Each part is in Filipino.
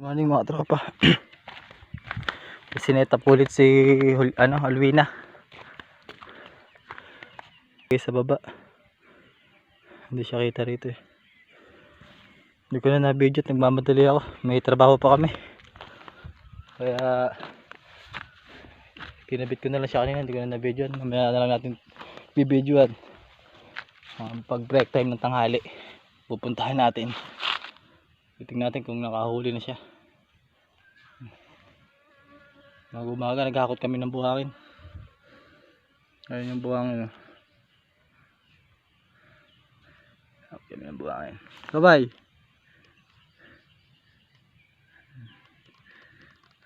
Morning mga tropa. Sineta ulit si Alwina. Okay, sa baba. Hindi siya kita rito eh. Hindi ko na na-video at nagmamadali ako. May trabaho pa kami. Kaya kinabit ko na lang siya kanina. Hindi ko na na-video. Mamaya na lang natin bibidyoan. Pag break time ng tanghali, pupuntahan natin. Titingnan natin kung nakahuli na siya. Mag-umaga naghakot kami ng buhangin. Ayun yung buhangin. Hakot kami ng buhangin. Bye-bye.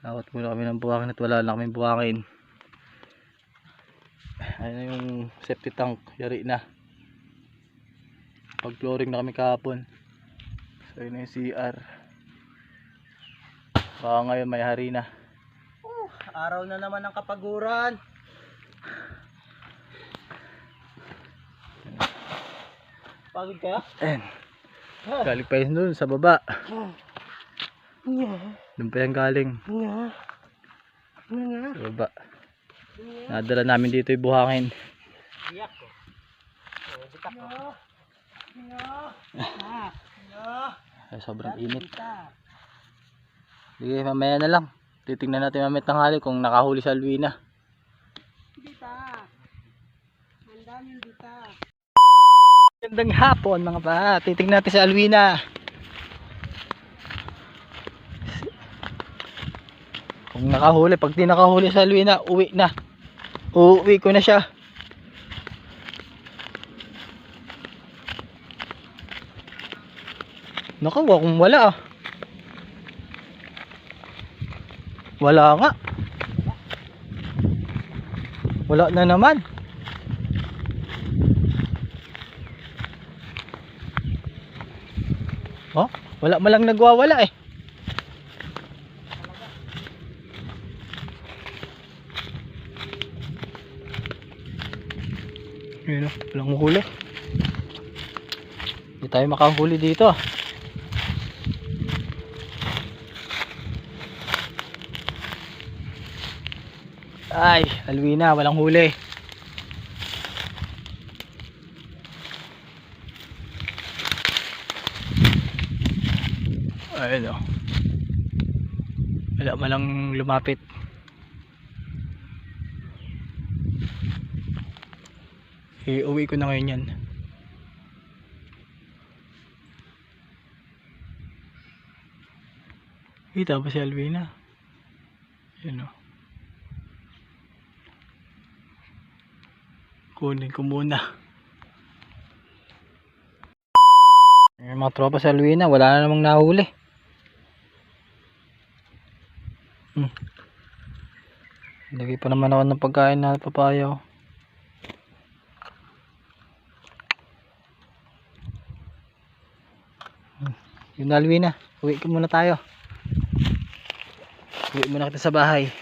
Hakot muna kami ng buhangin at wala na kaming buhangin. Ayun yung septic tank. Yari na. Pag-flooring na kami kahapon. So yun yung CR. Baka ngayon may hari na. Araw na naman ng kapaguran. Pagod ka? Ayan. Galing pa yun doon sa baba. Doon pa yan galing. Sa baba. Nadala namin dito yung buhangin. Iyak ko. Bitak ko. Sobrang init. Sige, mamaya na lang. Titingnan natin mamaya tanghali kung nakahuli sa Alwina. Bitak. Ang daming bitak. Gandang hapon mga pa. Titingnan natin sa Alwina. Kung nakahuli, pag di nakahuli sa Alwina, uwi na. Uuwi ko na siya. Nakawa kung wala ah. Wala nga. Wala na naman. Oh, wala malang nagwawala eh. Ayun oh, walang huli. Hindi tayo makahuli dito ah. Ay, Alwina, walang huli. Ayun o. Wala malang lumapit. Uwi ko na ngayon yan. Kita ba si Alwina? Ayun o. Kunin ko muna. Yung mga tropa sa Alwina, wala na namang nahuli. Lagay pa naman ako ng pagkain na papayaw. Yun na Alwina, uwi ko muna tayo. Uwi muna kita sa bahay.